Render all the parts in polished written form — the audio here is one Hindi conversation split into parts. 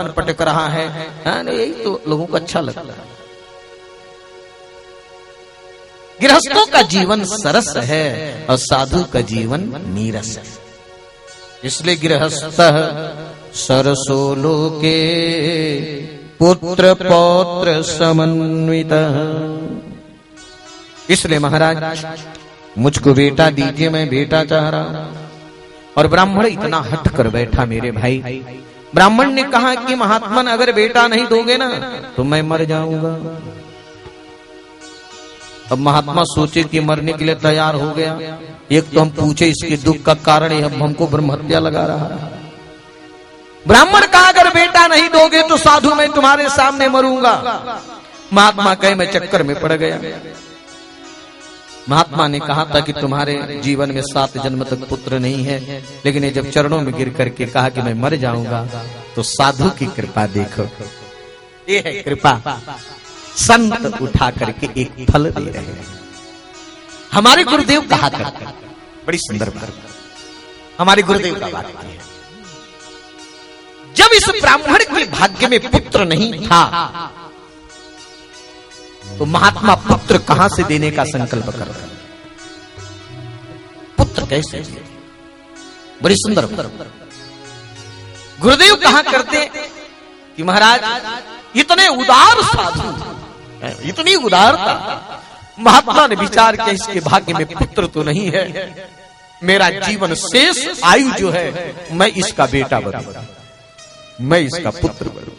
पटक रहा है, यही तो लोगों को अच्छा लगता है। गृहस्थों का जीवन सरस है और साधु का जीवन नीरस है। इसलिए गृहस्थ सरसो लोके पुत्र पौत्र समन्वित। इसलिए महाराज मुझको बेटा दीजिए, मैं बेटा चाह रहा हूं। और ब्राह्मण इतना हट कर बैठा मेरे भाई। ब्राह्मण ने कहा कि महात्मन अगर बेटा नहीं दोगे ना तो मैं मर जाऊंगा। अब महात्मा सोचे कि मरने के लिए तैयार हो गया। एक तो हम पूछे इसके दुख का कारण है, अब हमको ब्रह्म हत्या लगा रहा है। ब्राह्मण कहा अगर बेटा नहीं दोगे तो साधु मैं तुम्हारे सामने मरूंगा। महात्मा कहे मैं चक्कर में पड़ गया। महात्मा ने कहा था कि तुम्हारे जीवन में 7 जन्म तक पुत्र नहीं है, लेकिन ये जब चरणों में गिर करके कहा कि मैं मर जाऊंगा तो साधु की कृपा देखो, ये है कृपा। संत उठा करके एक फल दे रहे हैं। हमारे गुरुदेव कहा करते हैं, बड़ी सुंदर बात हमारे गुरुदेव का बात है। जब इस ब्राह्मण के भाग्य में पुत्र नहीं था तो महात्मा पुत्र कहां से देने का संकल्प कर रहे। पुत्र कैसे? बड़ी सुंदर। गुरुदेव कहा करते कि महाराज इतने उदार साधु, इतनी उदारता। महात्मा ने विचार किया इसके भाग्य में पुत्र तो नहीं है, मेरा जीवन शेष आयु जो है मैं इसका बेटा बनूं, मैं इसका पुत्र बनूं।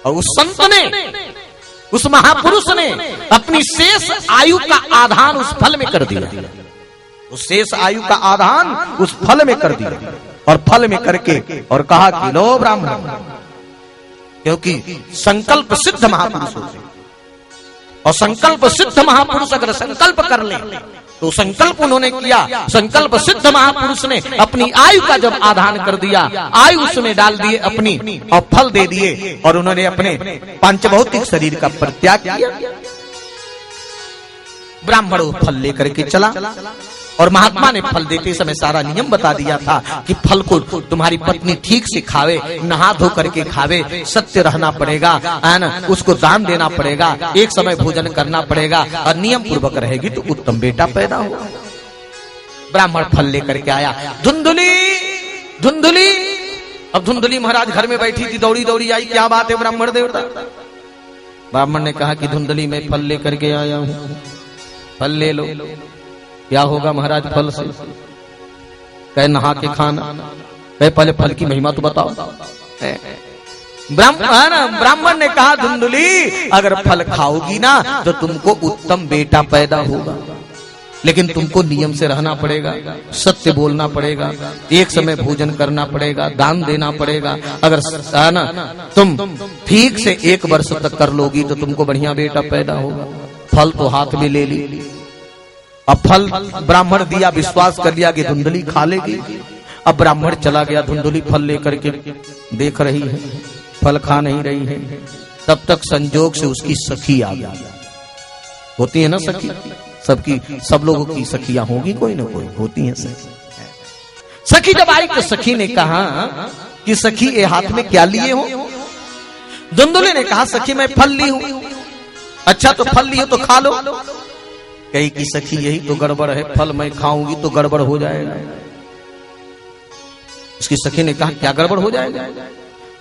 और उस संत ने, उस महापुरुष ने अपनी शेष आयु का आधान उस फल में कर दिया। उस शेष आयु का आधान उस फल में कर दिया और फल में करके और कहा कि लो ब्राह्मण, क्योंकि संकल्प सिद्ध महापुरुष होते, और संकल्प सिद्ध महापुरुष अगर संकल्प कर ले तो संकल्प उन्होंने किया। संकल्प सिद्ध महापुरुष ने अपनी आयु का जब आधान कर दिया, आयु उसमें डाल दिए अपनी और फल दे दिए, और उन्होंने अपने पांचभौतिक शरीर का परित्याग किया। ब्राह्मण वो फल लेकर के चला और महात्मा ने फल देते समय सारा नियम बता दिया था कि फल को तुम्हारी पत्नी ठीक से खावे, नहा धो करके खावे, सत्य रहना पड़ेगा, है ना, उसको दान देना पड़ेगा, एक समय भोजन करना पड़ेगा और नियम पूर्वक रहेगी तो उत्तम बेटा पैदा होगा। ब्राह्मण फल लेकर के आया। धुंधुली धुंधुली। अब धुंधुली महाराज घर में बैठी थी, दौड़ी दौड़ी आई, क्या बात है ब्राह्मण देवता? ब्राह्मण ने कहा कि धुंधुली मैं फल लेकर के आया हूं, फल ले लो। क्या होगा महाराज फल से? कहे नहा के खाना। कहे पहले फल की महिमा तो बताओ। ब्राह्मण ने कहा धुंधुली अगर फल खाओगी ना तो तुमको उत्तम बेटा पैदा होगा, लेकिन तुमको नियम से रहना पड़ेगा, सत्य बोलना पड़ेगा, एक समय भोजन करना पड़ेगा, दान देना पड़ेगा। अगर ना तुम ठीक से 1 वर्ष तक कर लोगी तो तुमको बढ़िया बेटा पैदा होगा। फल तो हाथ में ले ली। अब फल ब्राह्मण दिया, विश्वास कर लिया कि धुंधुली खा लेगी। अब ब्राह्मण चला गया, धुंधुली फल लेकर के देख रही है, फल खा नहीं रही है। तब तक संजोग से उसकी सखी आ गई। होती है ना सखी, सबकी, सब लोगों की सखियां होगी, कोई ना कोई होती है सखी। सखी जब आई तो सखी ने कहा कि सखी ये हाथ में क्या लिए हो? धुंधुली ने कहा सखी मैं फल ली हूं। अच्छा तो फल ली हो तो खा लो। कही कि सखी यही तो गड़बड़ है, फल मैं खाऊंगी तो गड़बड़ हो जाएगा। उसकी सखी ने कहा क्या गड़बड़ हो जाएगा?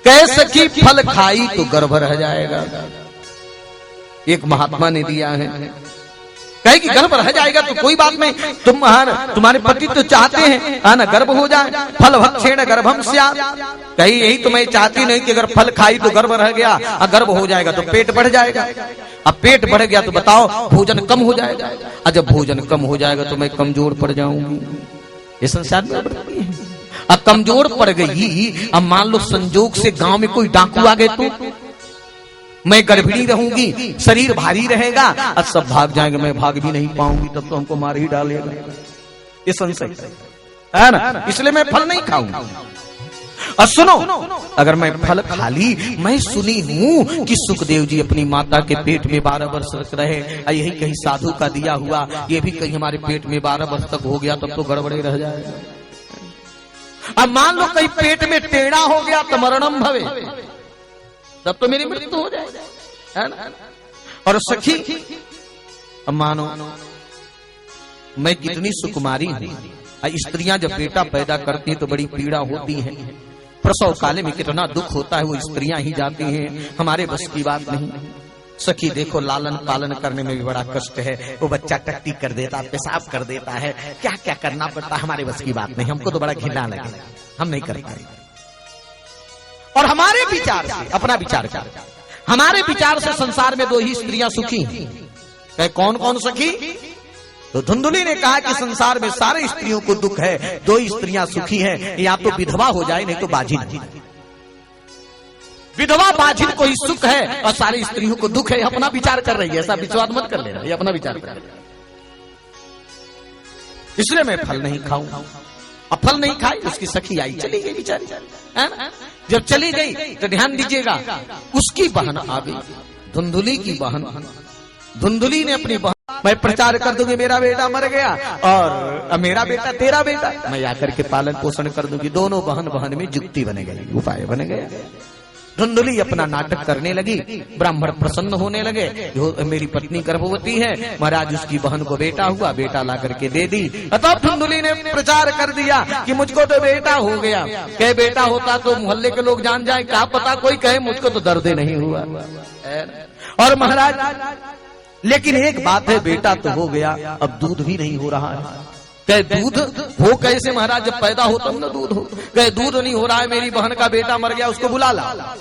कहे सखी फल खाई तो गड़बड़ रह जाएगा। एक महात्मा ने दिया है। कहे कि गर्भ रह जाएगा तो कोई बात नहीं, तुम्हारे पति तो चाहते हैं ना गर्भ हो जाए, फल भक्षेण गर्भम स्यात्। कही यही तो मैं चाहती नहीं कि अगर फल खाई तो गर्भ रह गया, गर्भ हो जाएगा तो पेट बढ़ जाएगा। अब पेट बढ़ गया तो बताओ भोजन कम हो जाएगा, और जब भोजन कम हो जाएगा तो मैं कमजोर पड़ जाऊंगी। ये संसार में है। अब कमजोर पड़ गई, अब मान लो संजोग से गांव में कोई डाकू आ गए तो मैं गर्भिणी रहूंगी, शरीर भारी रहेगा, अब सब भाग जाएंगे, मैं भाग भी नहीं पाऊंगी, तब तो हमको मार ही डालेगा। ये संशय है ना, इसलिए मैं फल नहीं खाऊंगा। और सुनो, अगर मैं फल खा ली, मैं सुनी हूं कि सुखदेव जी अपनी माता के पेट में 12 वर्ष रहे, यही कहीं साधु का दिया हुआ, ये भी कहीं हमारे पेट में 12 वर्ष तक हो गया, तब तो गड़बड़े रह जाएगा। अब मान लो कहीं पेट में टेढ़ा हो गया तो मरणम भवे, तब तो मेरी मृत्यु हो जाए, है ना। और सखी अब मानो मैं कितनी सुकुमारी हूं, स्त्रियां जब बेटा पैदा करती हैं तो बड़ी पीड़ा होती है, प्रसव काले में कितना दुख होता है, वो स्त्रियां ही जाती हैं, हमारे बस की बात नहीं। सखी देखो लालन पालन करने में भी बड़ा कष्ट है, वो बच्चा टट्टी कर देता, पेशाब कर देता है, क्या क्या करना पड़ता है, हमारे बस की बात नहीं, हमको तो बड़ा घिना लगे, हम नहीं कर पाए। और हमारे विचार से, अपना विचार कर, हमारे विचार से संसार में 2 ही स्त्रियां सुखी हैं। कौन कौन सखी? तो धुंधुली ने कहा कि संसार में सारे स्त्रियों को दुख है, 2 ही स्त्रियां सुखी हैं, या तो विधवा हो जाए नहीं तो बाझिन। विधवा बाझिन को ही सुख है और सारी स्त्रियों को दुख है। अपना विचार कर रही है, ऐसा विश्वास मत कर लेना, ये अपना विचार कर रही है। इसलिए मैं फल नहीं खाऊं। अब फल नहीं खाई, उसकी सखी आई, चली गई बेचारी, है ना। जब चली गई तो ध्यान दीजिएगा, उसकी बहन आ गई, धुंधुली की बहन। धुंधुली ने अपनी बहन, मैं प्रचार कर दूंगी मेरा बेटा मर गया और मेरा बेटा तेरा बेटा, मैं आकर के पालन पोषण कर दूंगी। दोनों बहन बहन में जुक्ति बने गई, उपाय बने गया। धुंधुली अपना नाटक करने लगी, ब्राह्मण प्रसन्न होने लगे, जो मेरी पत्नी गर्भवती है, महाराज उसकी बहन को बेटा हुआ, बेटा ला करके दे दी। तब धुंधुली ने प्रचार कर दिया कि मुझको तो बेटा हो गया, कहे बेटा होता तो मोहल्ले के लोग जान जाए, क्या पता कोई कहे मुझको तो दर्द नहीं हुआ। और महाराज लेकिन एक बात है, बेटा तो हो गया, अब दूध भी नहीं हो रहा है। कहे दूध हो कैसे महाराज, जब पैदा हो तब न दूध हो। कहे दूध नहीं हो रहा है, मेरी बहन का बेटा मर गया, उसको बुला ला।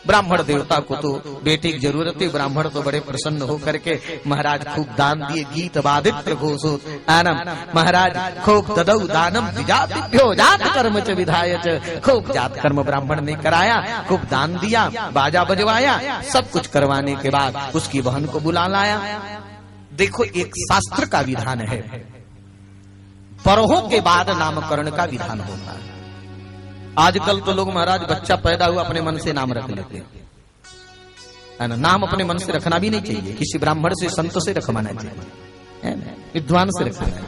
ब्राह्मण देवता को तो बेटे की जरूरत थी, ब्राह्मण तो बड़े प्रसन्न होकर के महाराज खूब दान दिए, गीत वादित्र घोषो आनम, महाराज खूब ददौ दानम द्विजातिभ्यो जात कर्म च विधायच, खूब जात कर्म ब्राह्मण ने कराया, खूब दान दिया, बाजा बजवाया, सब कुछ करवाने के बाद उसकी बहन को बुला लाया। देखो एक शास्त्र का विधान है, बरहों के बाद नामकरण का विधान होता है। आजकल तो लोग महाराज बच्चा पैदा हुआ अपने मन से नाम रख लेते हैं, ना। नाम अपने मन से रखना भी नहीं चाहिए, किसी ब्राह्मण से संत से रखवाना चाहिए, विद्वान से रखना है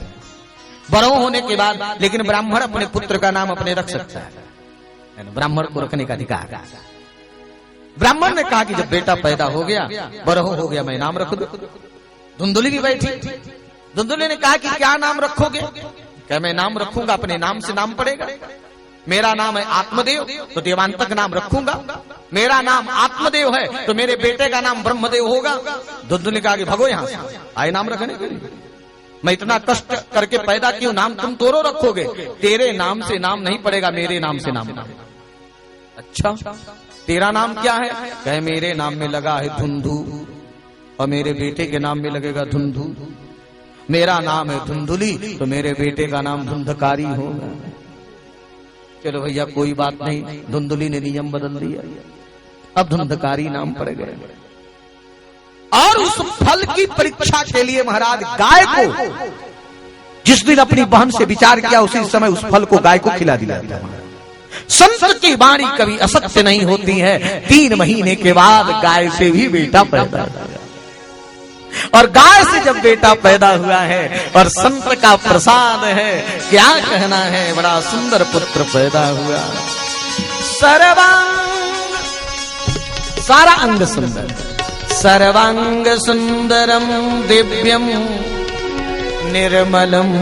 बरहों होने के बाद। लेकिन ब्राह्मण अपने पुत्र का नाम अपने रख सकता है, ब्राह्मण को रखने का अधिकार। ब्राह्मण ने कहा कि जब बेटा पैदा हो गया, बरहों हो गया, मैं नाम रख दूं। धुंधुली भी बैठी, धुंधुली ने कहा कि क्या नाम रखोगे? क्या मैं नाम रखूंगा, अपने नाम से नाम पड़ेगा। मेरा नाम है आत्मदेव तो देवांतक नाम रखूंगा, मेरा नाम आत्मदेव है तो मेरे बेटे का नाम ब्रह्मदेव होगा। धुंधुली ने कहा कि भगो यहां से, आए नाम रखने के लिए, मैं इतना कष्ट करके पैदा क्यों, नाम तुम तोरो रखोगे, तेरे नाम से नाम नहीं पड़ेगा, मेरे नाम से नाम। अच्छा तेरा नाम क्या है? कहे मेरे नाम में लगा है धुंधु और मेरे बेटे के नाम में लगेगा धुंधु। मेरा नाम है धुंधुली तो मेरे बेटे का नाम धुंधकारी होगा। चलो भैया कोई बात नहीं, धुंधुली ने नियम बदल दिया, अब धुंधकारी नाम पड़ गए। और उस फल की परीक्षा के लिए महाराज गाय को, जिस दिन अपनी बहन से विचार किया उसी समय उस फल को गाय को खिला दिया। संत की वाणी कभी असत्य नहीं होती है। 3 महीने के बाद गाय से भी बेटा पैदा हुआ, और गाय से जब बेटा पैदा हुआ है और संत का प्रसाद है, क्या कहना है, बड़ा सुंदर पुत्र पैदा हुआ। सर्वांग, सारा अंग सुंदर, सर्वांग सुंदरम दिव्यम निर्मलम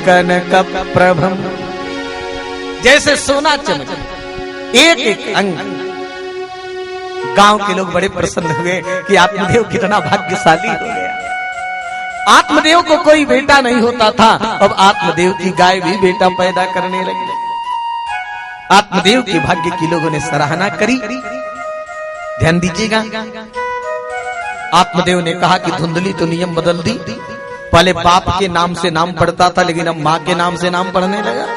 कनक प्रभम, जैसे सोना चमक एक एक अंग। गांव के लोग बड़े प्रसन्न हुए कि आत्मदेव कितना भाग्यशाली हो गया। आत्मदेव को कोई बेटा नहीं होता था, अब आत्मदेव की गाय भी बेटा पैदा करने लगी। आत्मदेव के भाग्य की लोगों ने सराहना करी। ध्यान दीजिएगा, आत्मदेव ने कहा कि धुंधुली तो नियम बदल दी, पहले बाप के नाम से नाम पढ़ता था लेकिन अब माँ के नाम से नाम पढ़ने लगा।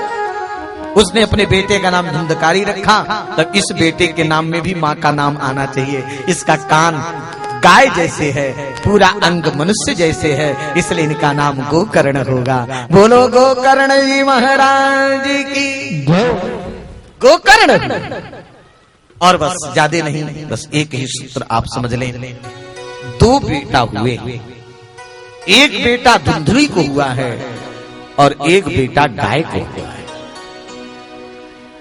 उसने अपने बेटे का नाम धुंधकारी रखा, तब इस बेटे के नाम में भी माँ का नाम आना चाहिए। इसका कान गाय जैसे है, पूरा अंग मनुष्य जैसे है, इसलिए इनका नाम गोकर्ण होगा। बोलो गोकर्ण जी महाराज की गोकर्ण। और बस ज्यादा नहीं, बस एक ही सूत्र आप समझ लें। 2 बेटा हुए, एक बेटा धुंधुली को हुआ है और एक बेटा गाय को हुआ है।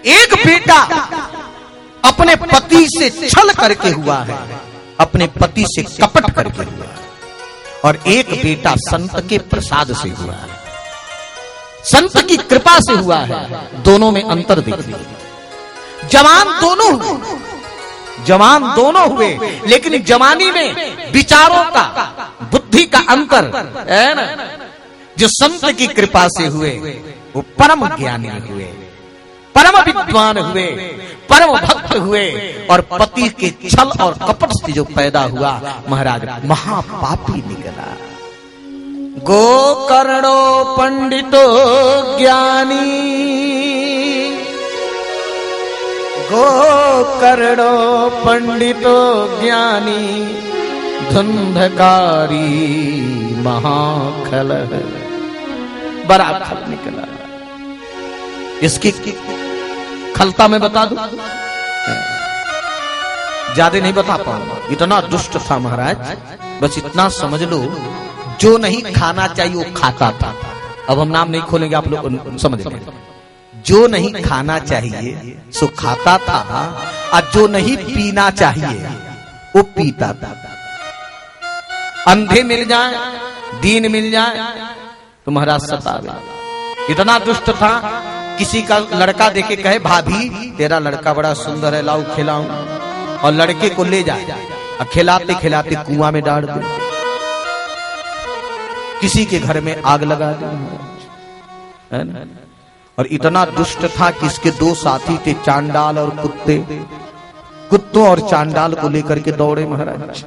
एक बेटा अपने पति से छल करके हुआ है, अपने पति से कपट करके हुआ है, और एक बेटा संत के प्रसाद से हुआ है, संत की कृपा से हुआ है। दोनों में अंतर देखिए। जवान दोनों हुए, लेकिन जवानी में विचारों का, बुद्धि का अंतर है ना। जो संत की कृपा से हुए वो परम ज्ञानी हुए, परम विद्वान हुए, परम भक्त हुए, और पति के छल और कपट से जो पैदा हुआ महाराज महापापी निकला। गोकर्णो पंडितो ज्ञानी, गोकर्णो पंडितो ज्ञानी, धुंधकारी महाखल, बड़ा खल निकला। इसकी खलता मैं बता दूं, ज्यादा नहीं बता पाऊंगा, इतना दुष्ट था महाराज। बस इतना समझ लो, जो नहीं खाना चाहिए वो खाता था। अब हम नाम नहीं खोलेंगे, आप लोग समझ लेंगे। जो नहीं खाना चाहिए सो खाता था, और जो नहीं पीना चाहिए वो पीता था। अंधे मिल जाए, दीन मिल जाए तो महाराज सतावे। इतना दुष्ट था, किसी का लड़का देखे कहे भाभी तेरा लड़का बड़ा सुंदर है, लाओ खिलाऊं, और लड़के को ले जाए और खिलाते खिलाते कुआं में डाल दे, किसी के घर में आग लगा दे, है ना। और इतना दुष्ट था कि इसके दो साथी थे, चांडाल और कुत्ते। कुत्तों और चांडाल को लेकर के दौड़े महाराज।